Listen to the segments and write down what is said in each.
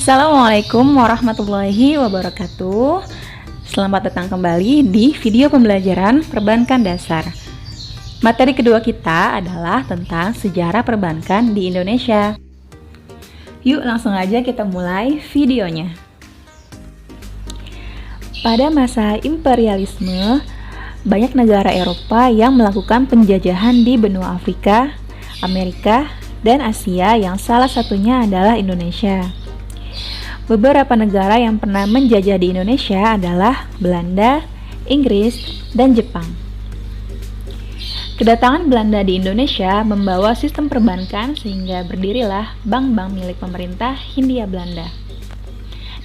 Assalamualaikum warahmatullahi wabarakatuh. Selamat datang kembali di video pembelajaran perbankan dasar. Materi kedua kita adalah tentang sejarah perbankan di Indonesia. Yuk langsung aja kita mulai videonya. Pada masa imperialisme, banyak negara Eropa yang melakukan penjajahan di benua Afrika, Amerika, dan Asia yang salah satunya adalah Indonesia. Beberapa negara yang pernah menjajah di Indonesia adalah Belanda, Inggris, dan Jepang. Kedatangan Belanda di Indonesia membawa sistem perbankan sehingga berdirilah bank-bank milik pemerintah Hindia Belanda.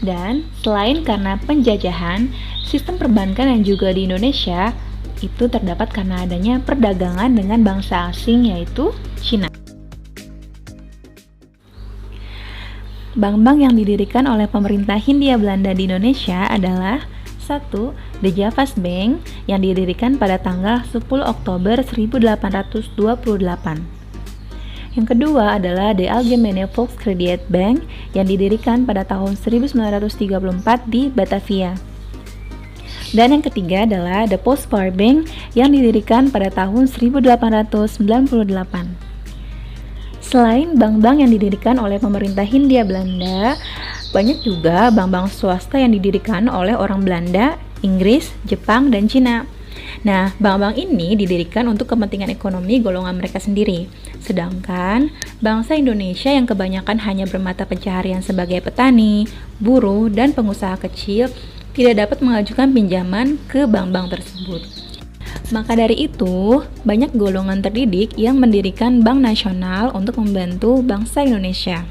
Dan selain karena penjajahan, sistem perbankan yang juga di Indonesia itu terdapat karena adanya perdagangan dengan bangsa asing yaitu Cina. Bank-bank yang didirikan oleh pemerintah Hindia Belanda di Indonesia adalah 1. The Javas Bank yang didirikan pada tanggal 10 Oktober 1828. Yang kedua adalah The Algemene Volkskrediet Bank yang didirikan pada tahun 1934 di Batavia. Dan yang ketiga adalah The Postpaar Bank yang didirikan pada tahun 1898. Selain bank-bank yang didirikan oleh pemerintah Hindia Belanda, banyak juga bank-bank swasta yang didirikan oleh orang Belanda, Inggris, Jepang, dan Cina. Nah, bank-bank ini didirikan untuk kepentingan ekonomi golongan mereka sendiri. Sedangkan bangsa Indonesia yang kebanyakan hanya bermata pencaharian sebagai petani, buruh, dan pengusaha kecil tidak dapat mengajukan pinjaman ke bank-bank tersebut. Maka dari itu, banyak golongan terdidik yang mendirikan bank nasional untuk membantu bangsa Indonesia.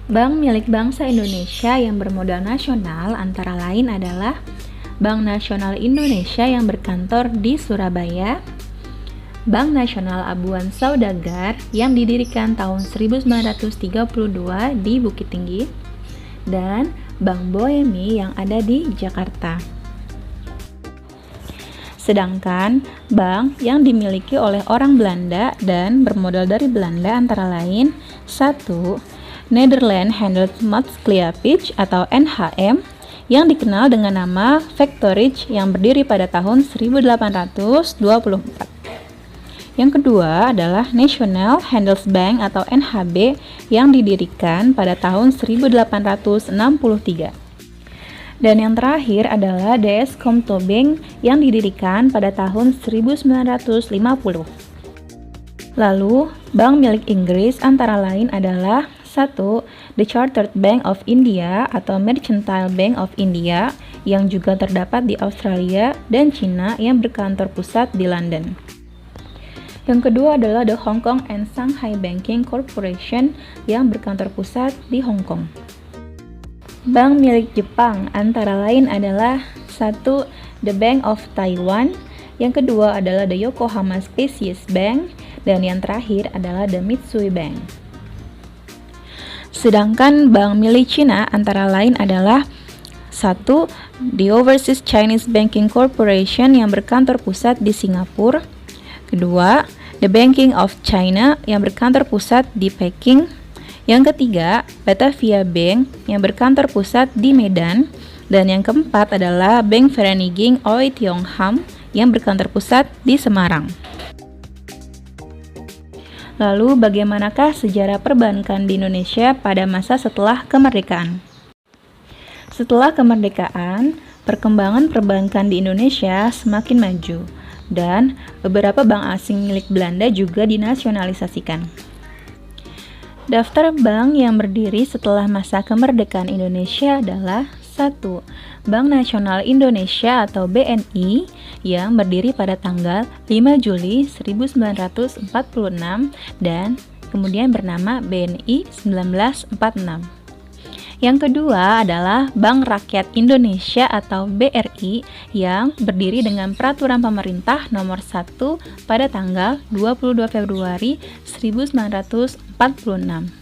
Bank milik bangsa Indonesia yang bermodal nasional antara lain adalah Bank Nasional Indonesia yang berkantor di Surabaya, Bank Nasional Abuan Saudagar yang didirikan tahun 1932 di Bukit Tinggi, dan Bank Boemi yang ada di Jakarta. Sedangkan bank yang dimiliki oleh orang Belanda dan bermodal dari Belanda antara lain 1. Nederland Handelsmaatschappiij atau NHM yang dikenal dengan nama Factorage yang berdiri pada tahun 1824. Yang kedua adalah National Handelsbank atau NHB yang didirikan pada tahun 1863. Dan yang terakhir adalah DS Komto Bank yang didirikan pada tahun 1950. Lalu, bank milik Inggris antara lain adalah 1. The Chartered Bank of India atau Mercantile Bank of India yang juga terdapat di Australia dan Cina yang berkantor pusat di London. Yang kedua adalah The Hong Kong and Shanghai Banking Corporation yang berkantor pusat di Hong Kong. Bank milik Jepang antara lain adalah 1. The Bank of Taiwan, yang kedua adalah The Yokohama Species Bank, dan yang terakhir adalah The Mitsui Bank. Sedangkan bank milik Cina antara lain adalah 1. The Overseas Chinese Banking Corporation yang berkantor pusat di Singapura, kedua The Banking of China yang berkantor pusat di Peking, yang ketiga, Batavia Bank yang berkantor pusat di Medan, dan yang keempat adalah Bank Vereniging Ooi-Tiong-Ham yang berkantor pusat di Semarang. Lalu, bagaimanakah sejarah perbankan di Indonesia pada masa setelah kemerdekaan? Setelah kemerdekaan, perkembangan perbankan di Indonesia semakin maju, dan beberapa bank asing milik Belanda juga dinasionalisasikan. Daftar bank yang berdiri setelah masa kemerdekaan Indonesia adalah 1. Bank Nasional Indonesia atau BNI yang berdiri pada tanggal 5 Juli 1946 dan kemudian bernama BNI 1946. Yang kedua adalah Bank Rakyat Indonesia atau BRI yang berdiri dengan peraturan pemerintah nomor 1 pada tanggal 22 Februari 1946.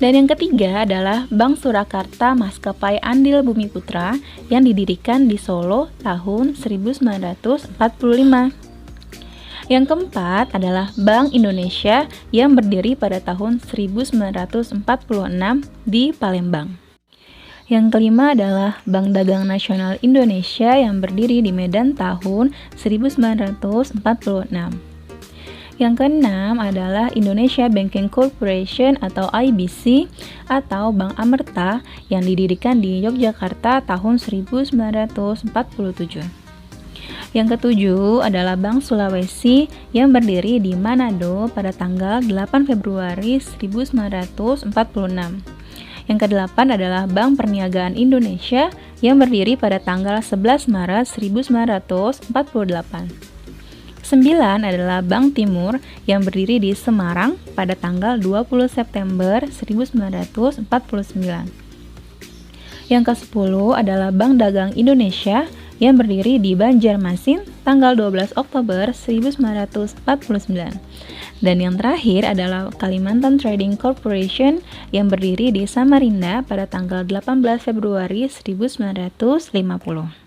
Dan yang ketiga adalah Bank Surakarta Maskapai Andil Bumi Putra yang didirikan di Solo tahun 1945. Yang keempat adalah Bank Indonesia yang berdiri pada tahun 1946 di Palembang. Yang kelima adalah Bank Dagang Nasional Indonesia yang berdiri di Medan tahun 1946. Yang keenam adalah Indonesia Banking Corporation atau IBC atau Bank Amerta yang didirikan di Yogyakarta tahun 1947. Yang ketujuh adalah Bank Sulawesi yang berdiri di Manado pada tanggal 8 Februari 1946. Yang kedelapan adalah Bank Perniagaan Indonesia yang berdiri pada tanggal 11 Maret 1948. Sembilan adalah Bank Timur yang berdiri di Semarang pada tanggal 20 September 1949. Yang ke-10 adalah Bank Dagang Indonesia yang berdiri di Banjarmasin tanggal 12 Oktober 1949. Dan yang terakhir adalah Kalimantan Trading Corporation yang berdiri di Samarinda pada tanggal 18 Februari 1950.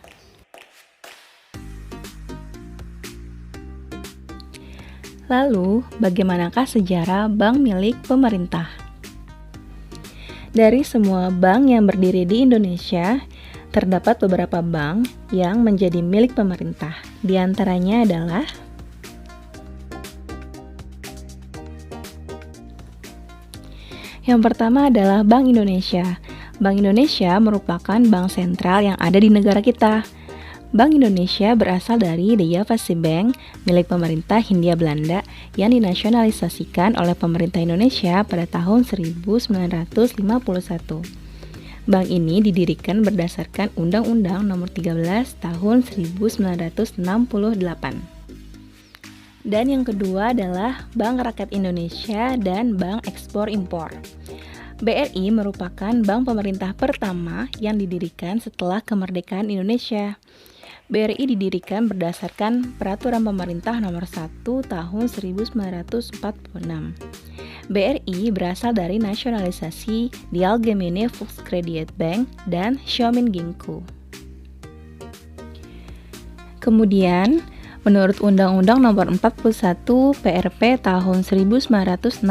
Lalu, bagaimanakah sejarah bank milik pemerintah? Dari semua bank yang berdiri di Indonesia, terdapat beberapa bank yang menjadi milik pemerintah. Di antaranya adalah yang pertama adalah Bank Indonesia. Bank Indonesia merupakan bank sentral yang ada di negara kita. Bank Indonesia berasal dari The Javasche Bank, milik pemerintah Hindia Belanda yang dinasionalisasikan oleh pemerintah Indonesia pada tahun 1951. Bank ini didirikan berdasarkan Undang-Undang Nomor 13 Tahun 1968. Dan yang kedua adalah Bank Rakyat Indonesia dan Bank Ekspor Impor. BRI merupakan bank pemerintah pertama yang didirikan setelah kemerdekaan Indonesia. BRI didirikan berdasarkan Peraturan Pemerintah Nomor 1 Tahun 1946. BRI berasal dari nasionalisasi di Allgemeine Volkskredietbank dan Xiaominginko. Kemudian, menurut Undang-Undang Nomor 41 PRP Tahun 1960,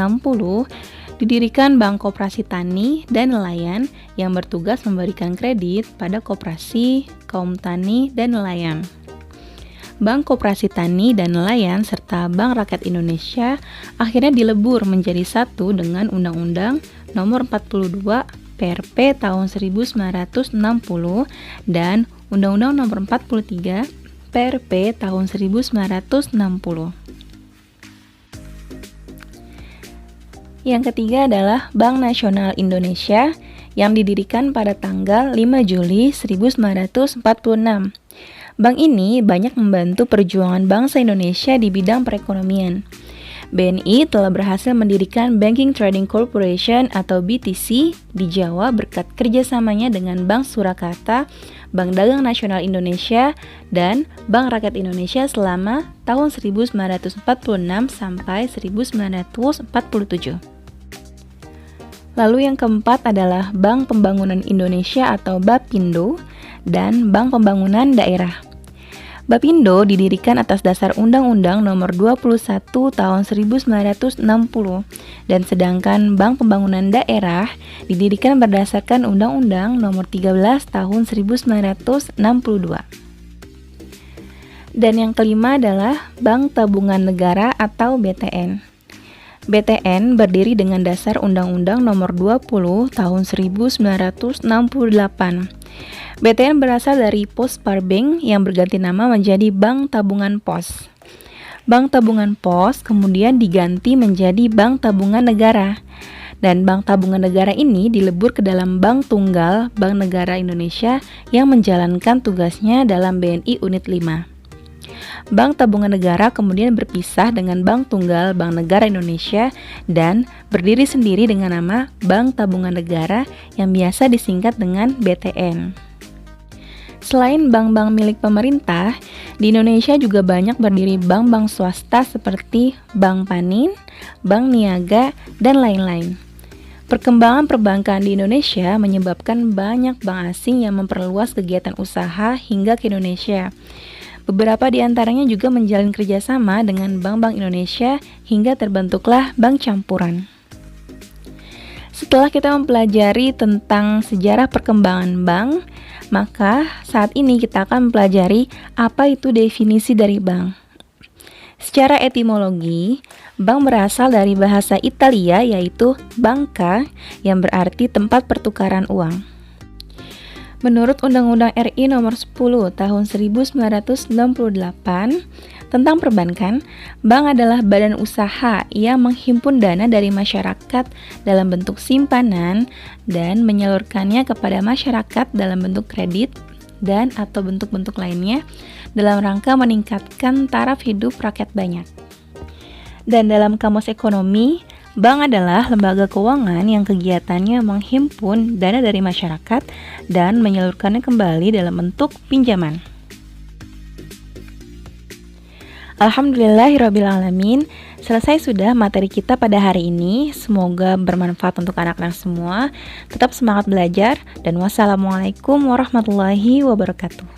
didirikan Bank Koperasi Tani dan Nelayan yang bertugas memberikan kredit pada koperasi, kaum tani, dan nelayan. Bank Koperasi Tani dan Nelayan serta Bank Rakyat Indonesia akhirnya dilebur menjadi satu dengan Undang-Undang Nomor 42 PRP Tahun 1960 dan Undang-Undang Nomor 43 PRP Tahun 1960. Yang ketiga adalah Bank Nasional Indonesia yang didirikan pada tanggal 5 Juli 1946. Bank ini banyak membantu perjuangan bangsa Indonesia di bidang perekonomian. BNI telah berhasil mendirikan Banking Trading Corporation atau BTC di Jawa berkat kerjasamanya dengan Bank Surakarta, Bank Dagang Nasional Indonesia, dan Bank Rakyat Indonesia selama tahun 1946 sampai 1947. Lalu yang keempat adalah Bank Pembangunan Indonesia atau BAPINDO dan Bank Pembangunan Daerah. BAPINDO didirikan atas dasar Undang-Undang Nomor 21 Tahun 1960 dan sedangkan Bank Pembangunan Daerah didirikan berdasarkan Undang-Undang Nomor 13 Tahun 1962. Dan yang kelima adalah Bank Tabungan Negara atau BTN. BTN berdiri dengan dasar Undang-Undang Nomor 20 Tahun 1968. BTN berasal dari Postparbank yang berganti nama menjadi Bank Tabungan Pos. Bank Tabungan Pos kemudian diganti menjadi Bank Tabungan Negara. Dan Bank Tabungan Negara ini dilebur ke dalam Bank Tunggal Bank Negara Indonesia yang menjalankan tugasnya dalam BNI Unit 5. Bank Tabungan Negara kemudian berpisah dengan Bank Tunggal Bank Negara Indonesia dan berdiri sendiri dengan nama Bank Tabungan Negara yang biasa disingkat dengan BTN. Selain bank-bank milik pemerintah, di Indonesia juga banyak berdiri bank-bank swasta seperti Bank Panin, Bank Niaga, dan lain-lain. Perkembangan perbankan di Indonesia menyebabkan banyak bank asing yang memperluas kegiatan usaha hingga ke Indonesia. Beberapa di antaranya juga menjalin kerjasama dengan bank-bank Indonesia hingga terbentuklah bank campuran. Setelah kita mempelajari tentang sejarah perkembangan bank, maka saat ini kita akan mempelajari apa itu definisi dari bank. Secara etimologi, bank berasal dari bahasa Italia yaitu banca yang berarti tempat pertukaran uang. Menurut Undang-Undang RI Nomor 10 Tahun 1998 tentang perbankan, bank adalah badan usaha yang menghimpun dana dari masyarakat dalam bentuk simpanan dan menyalurkannya kepada masyarakat dalam bentuk kredit dan atau bentuk-bentuk lainnya dalam rangka meningkatkan taraf hidup rakyat banyak. Dan dalam kamus ekonomi, bank adalah lembaga keuangan yang kegiatannya menghimpun dana dari masyarakat dan menyalurkannya kembali dalam bentuk pinjaman. Alhamdulillahirrabbilalamin, selesai sudah materi kita pada hari ini. Semoga bermanfaat untuk anak-anak semua. Tetap semangat belajar dan wassalamualaikum warahmatullahi wabarakatuh.